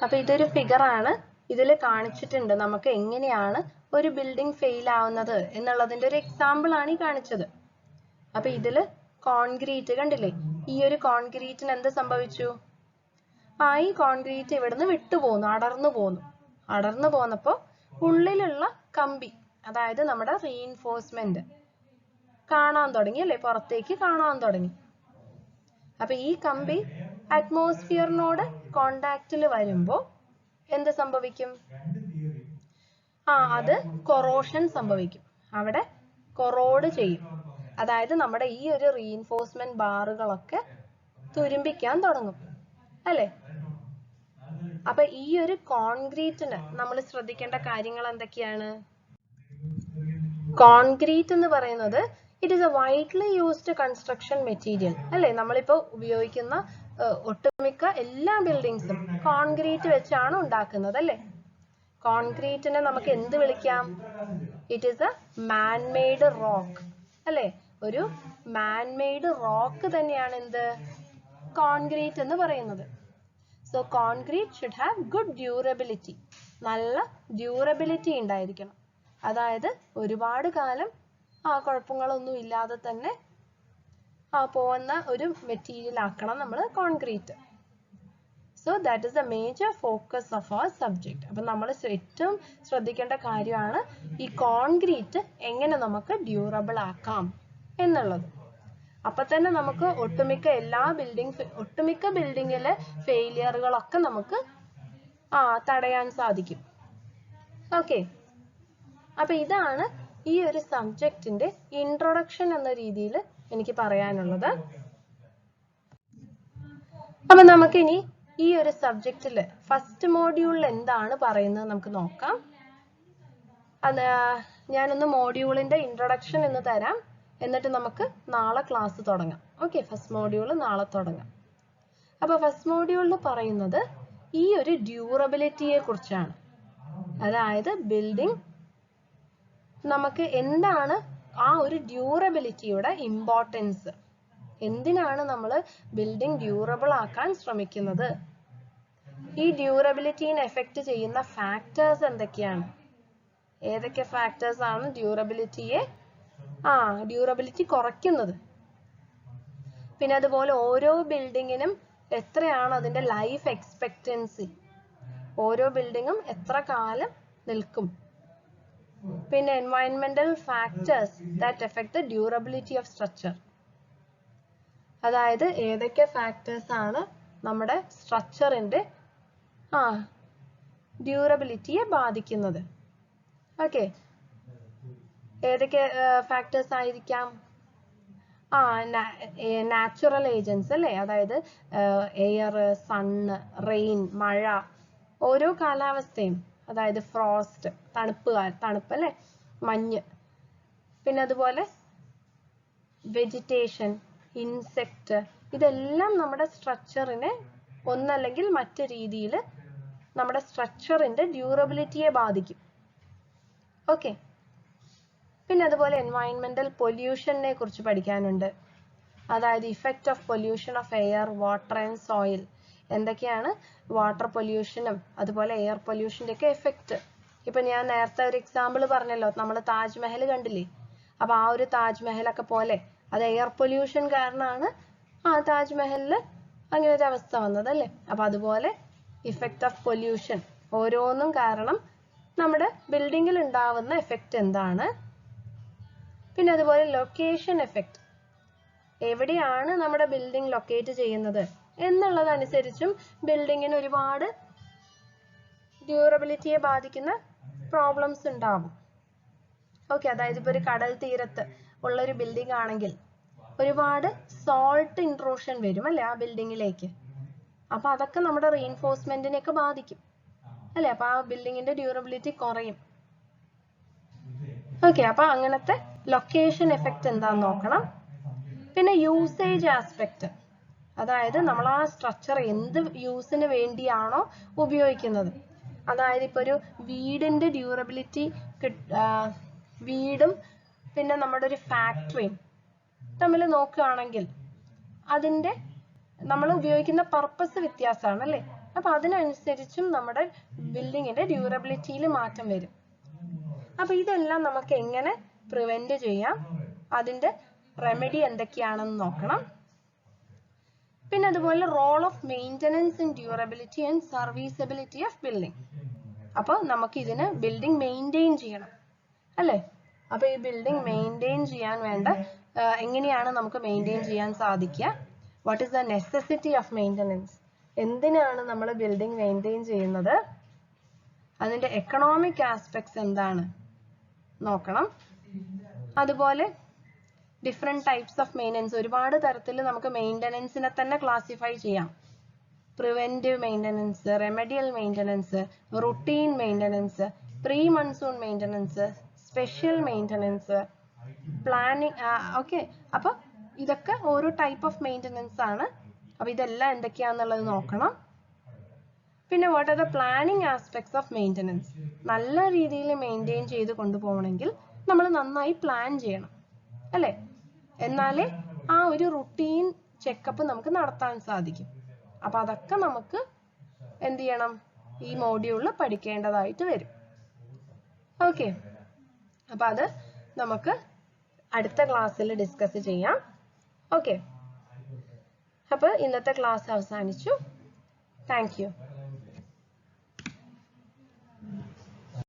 അപ്പൊ ഇതൊരു ഫിഗർ ആണ്, ഇതിൽ കാണിച്ചിട്ടുണ്ട് നമുക്ക് എങ്ങനെയാണ് ഒരു ബിൽഡിംഗ് ഫെയിൽ ആവുന്നത് എന്നുള്ളതിന്റെ ഒരു എക്സാമ്പിൾ ആണ് ഈ കാണിച്ചത്. അപ്പൊ ഇതില് കോൺക്രീറ്റ് കണ്ടില്ലേ, ഈ ഒരു കോൺക്രീറ്റിന് എന്ത് സംഭവിച്ചു? ഈ കോൺക്രീറ്റ് ഇവിടുന്ന് വിട്ടുപോന്നു, അടർന്നു പോന്നപ്പോ ഉള്ളിലുള്ള കമ്പി, അതായത് നമ്മുടെ റീഇൻഫോഴ്സ്മെന്റ് കാണാൻ തുടങ്ങി അല്ലെ, പുറത്തേക്ക് കാണാൻ തുടങ്ങി. അപ്പൊ ഈ കമ്പി അറ്റ്മോസ്ഫിയറിനോട് കോണ്ടാക്റ്റിൽ വരുമ്പോ എന്ത് സംഭവിക്കും? അത് കൊറോഷൻ സംഭവിക്കും, അവിടെ കൊറോഡ് ചെയ്യും. അതായത് നമ്മുടെ ഈ ഒരു റീഇൻഫോഴ്സ്മെന്റ് ബാറുകളൊക്കെ തുരുമ്പിക്കാൻ തുടങ്ങും അല്ലെ. അപ്പൊ ഈ ഒരു കോൺക്രീറ്റിന് നമ്മൾ ശ്രദ്ധിക്കേണ്ട കാര്യങ്ങൾ എന്തൊക്കെയാണ്? കോൺക്രീറ്റ് എന്ന് പറയുന്നത് it is A widely used construction material അല്ലെ. നമ്മളിപ്പോ ഉപയോഗിക്കുന്ന ഒട്ടുമിക്ക എല്ലാ ബിൽഡിങ്സും കോൺക്രീറ്റ് വെച്ചാണ് ഉണ്ടാക്കുന്നത് അല്ലെ. കോൺക്രീറ്റിനെ നമുക്ക് എന്ത് വിളിക്കാം? It is A man-made rock അല്ലെ. ഒരു മാൻമെയ്ഡ് റോക്ക് തന്നെയാണ് എന്ത്? കോൺക്രീറ്റ് എന്ന് പറയുന്നത്. So concrete should have good durability, നല്ല ഡ്യൂറബിലിറ്റി ഉണ്ടായിരിക്കണം. അതായത് ഒരുപാട് കാലം കുഴപ്പങ്ങളൊന്നും ഇല്ലാതെ തന്നെ പോകുന്ന ഒരു മെറ്റീരിയൽ ആക്കണം നമ്മൾ concrete. So that is the major focus of our subject. അപ്പം നമ്മൾ ഏറ്റവും ശ്രദ്ധിക്കേണ്ട കാര്യമാണ് ഈ കോൺക്രീറ്റ് എങ്ങനെ നമുക്ക് ഡ്യൂറബിൾ ആക്കാം എന്നുള്ളത്. അപ്പൊ തന്നെ നമുക്ക് ഒട്ടുമിക്ക ബിൽഡിങ്ങിലെ ഫെയിലിയറുകളൊക്കെ നമുക്ക് തടയാൻ സാധിക്കും. ഓക്കെ, അപ്പൊ ഇതാണ് ഈ ഒരു സബ്ജക്റ്റിന്റെ ഇൻട്രൊഡക്ഷൻ എന്ന രീതിയിൽ എനിക്ക് പറയാനുള്ളത്. അപ്പൊ നമുക്കിനി ഈ ഒരു സബ്ജക്റ്റില് ഫസ്റ്റ് മോഡ്യൂളിൽ എന്താണ് പറയുന്നത് നമുക്ക് നോക്കാം. ഞാനൊന്ന് മോഡ്യൂളിന്റെ ഇൻട്രൊഡക്ഷൻ എന്ന് തരാം, എന്നിട്ട് നമുക്ക് നാളെ ക്ലാസ് തുടങ്ങാം. ഓക്കെ, ഫസ്റ്റ് മോഡ്യൂൾ നാളെ തുടങ്ങാം. അപ്പൊ ഫസ്റ്റ് മോഡ്യൂളിൽ പറയുന്നത് ഈ ഒരു ഡ്യൂറബിലിറ്റിയെ കുറിച്ചാണ്. അതായത് ബിൽഡിംഗ് നമുക്ക് എന്താണ് ആ ഒരു ഡ്യൂറബിലിറ്റിയുടെ ഇമ്പോർട്ടൻസ്, എന്തിനാണ് നമ്മൾ ബിൽഡിംഗ് ഡ്യൂറബിൾ ആക്കാൻ ശ്രമിക്കുന്നത്, ഈ ഡ്യൂറബിലിറ്റീനെ എഫക്റ്റ് ചെയ്യുന്ന ഫാക്ടേഴ്സ് എന്തൊക്കെയാണ്, ഏതൊക്കെ ഫാക്ടേഴ്സ് ആണ് ഡ്യൂറബിലിറ്റി കുറയ്ക്കുന്നത്, പിന്നെ അതുപോലെ ഓരോ ബിൽഡിങ്ങിനും എത്രയാണ് അതിന്റെ ലൈഫ് എക്സ്പെക്റ്റൻസി, ഓരോ ബിൽഡിങ്ങും എത്ര കാലം നിൽക്കും, പിന്നെ എൻവയൺമെന്റൽ factors that affect the durability of structure, അതായത് ഏതൊക്കെ ഫാക്ടേഴ്സ് ആണ് നമ്മുടെ സ്ട്രക്ചറിന്റെ ഡ്യൂറബിലിറ്റിയെ ബാധിക്കുന്നത്. ഓക്കെ, ഏതൊക്കെ ഫാക്ടേഴ്സ് ആയിരിക്കാം? നാച്ചുറൽ ഏജൻസ് അല്ലേ, അതായത് എയർ, സണ്ണ്, റെയിൻ, മഴ, ഓരോ കാലാവസ്ഥയും, അതായത് ഫ്രോസ്റ്റ്, തണുപ്പ് അല്ലെ, മഞ്ഞ്, പിന്നെ അതുപോലെ വെജിറ്റേഷൻ, ഇൻസെക്ട്, ഇതെല്ലാം നമ്മുടെ സ്ട്രക്ചറിനെ ഒന്നല്ലെങ്കിൽ മറ്റു രീതിയിൽ നമ്മുടെ സ്ട്രക്ചറിന്റെ ഡ്യൂറബിലിറ്റിയെ ബാധിക്കും. ഓക്കെ, പിന്നെ അതുപോലെ എൻവയൺമെന്റൽ പൊല്യൂഷനെ കുറിച്ച് പഠിക്കാനുണ്ട്. അതായത് effect of pollution of air, water and soil, എന്തൊക്കെയാണ് വാട്ടർ പൊല്യൂഷനും അതുപോലെ എയർ പൊല്യൂഷന്റെ ഒക്കെ എഫക്റ്റ്. ഇപ്പൊ ഞാൻ നേരത്തെ ഒരു എക്സാമ്പിൾ പറഞ്ഞല്ലോ, നമ്മൾ താജ്മഹൽ കണ്ടില്ലേ, അപ്പൊ ആ ഒരു താജ്മഹലൊക്കെ പോലെ അത് എയർ പൊല്യൂഷൻ കാരണമാണ് താജ്മഹലില് അങ്ങനെ ഒരു അവസ്ഥ വന്നത് അല്ലേ. അപ്പൊ അതുപോലെ ഇഫക്റ്റ് ഓഫ് പൊല്യൂഷൻ, ഓരോന്നും കാരണം നമ്മുടെ ബിൽഡിങ്ങിൽ ഉണ്ടാവുന്ന എഫക്റ്റ് എന്താണ്. പിന്നെ അതുപോലെ ലൊക്കേഷൻ എഫക്റ്റ്, എവിടെയാണ് നമ്മുടെ ബിൽഡിംഗ് ലൊക്കേറ്റ് ചെയ്യുന്നത് എന്നുള്ളതനുസരിച്ചും ബിൽഡിങ്ങിന് ഒരുപാട് ഡ്യൂറബിലിറ്റിയെ ബാധിക്കുന്ന പ്രോബ്ലംസ് ഉണ്ടാവും. ഓക്കെ, അതായത് ഇപ്പൊ ഒരു കടൽ തീരത്ത് ഉള്ളൊരു ബിൽഡിംഗ് ആണെങ്കിൽ ഒരുപാട് സോൾട്ട് ഇൻട്രൂഷൻ വരും അല്ലേ ആ ബിൽഡിങ്ങിലേക്ക്. അപ്പൊ അതൊക്കെ നമ്മുടെ റീഇൻഫോഴ്സ്മെന്റിനെയൊക്കെ ബാധിക്കും അല്ലേ. അപ്പൊ ആ ബിൽഡിങ്ങിന്റെ ഡ്യൂറബിലിറ്റി കുറയും. ഓക്കെ, അപ്പൊ അങ്ങനത്തെ ലൊക്കേഷൻ എഫക്റ്റ് എന്താന്ന് നോക്കണം. പിന്നെ യൂസേജ് ആസ്പെക്ട്, അതായത് നമ്മൾ ആ സ്ട്രക്ചർ എന്ത് യൂസിന് വേണ്ടിയാണോ ഉപയോഗിക്കുന്നത്. അതായത് ഇപ്പൊ ഒരു വീടിന്റെ ഡ്യൂറബിലിറ്റി വീടും പിന്നെ നമ്മുടെ ഒരു ഫാക്ടറിയും തമ്മിൽ നോക്കുകയാണെങ്കിൽ അതിന്റെ നമ്മൾ ഉപയോഗിക്കുന്ന പർപ്പസ് വ്യത്യാസമാണ് അല്ലേ. അപ്പൊ അതിനനുസരിച്ചും നമ്മുടെ ബിൽഡിങ്ങിന്റെ ഡ്യൂറബിലിറ്റിയിൽ മാറ്റം വരും. അപ്പൊ ഇതെല്ലാം നമുക്ക് എങ്ങനെ പ്രിവെന്റ് ചെയ്യാം, അതിന്റെ റെമഡി എന്തൊക്കെയാണെന്ന് നോക്കണം. പിന്നെ അതുപോലെ role of maintenance in durability and serviceability of building. അപ്പൊ നമുക്ക് ഇതിന് ബിൽഡിംഗ് മെയിൻറ്റെയിൻ ചെയ്യണം അല്ലേ. അപ്പൊ ഈ ബിൽഡിംഗ് മെയിൻറ്റെയിൻ ചെയ്യാൻ വേണ്ട എങ്ങനെയാണ് നമുക്ക് മെയിൻറ്റെയിൻ ചെയ്യാൻ സാധിക്കുക, what is the necessity of maintenance, എന്തിനാണ് നമ്മൾ ബിൽഡിംഗ് മെയിൻറ്റെയിൻ ചെയ്യുന്നത്, അതിന്റെ എക്കണോമിക് ആസ്പെക്ട്സ് എന്താണ് നോക്കണം. അതുപോലെ ഡിഫറെന്റ് ടൈപ്സ് ഓഫ് മെയിൻ്റനൻസ്, ഒരുപാട് തരത്തിൽ നമുക്ക് മെയിൻ്റനൻസിനെ തന്നെ ക്ലാസിഫൈ ചെയ്യാം. Preventive maintenance, remedial maintenance, routine maintenance, pre monsoon maintenance, special maintenance, planning. Okay, അപ്പൊ ഇതൊക്കെ ഓരോ ടൈപ്പ് ഓഫ് മെയിൻ്റനൻസ് ആണ്. അപ്പൊ ഇതെല്ലാം എന്തൊക്കെയാന്നുള്ളത് നോക്കണം. പിന്നെ what are the planning aspects of maintenance, നല്ല രീതിയിൽ മെയിൻറ്റെയിൻ ചെയ്ത് കൊണ്ടുപോകണമെങ്കിൽ നമ്മൾ നന്നായി പ്ലാൻ ചെയ്യണം അല്ലേ. എന്നാലേ ആ ഒരു റുട്ടീൻ ചെക്കപ്പ് നമുക്ക് നടത്താൻ സാധിക്കും. അപ്പൊ അതൊക്കെ നമുക്ക് എന്ത് ചെയ്യണം, ഈ മോഡ്യൂളിൽ പഠിക്കേണ്ടതായിട്ട് വരും. ഓക്കെ, അപ്പൊ അത് നമുക്ക് അടുത്ത ക്ലാസ്സിൽ ഡിസ്കസ് ചെയ്യാം. ഓക്കെ, അപ്പൊ ഇന്നത്തെ ക്ലാസ് അവസാനിച്ചു. Thank you.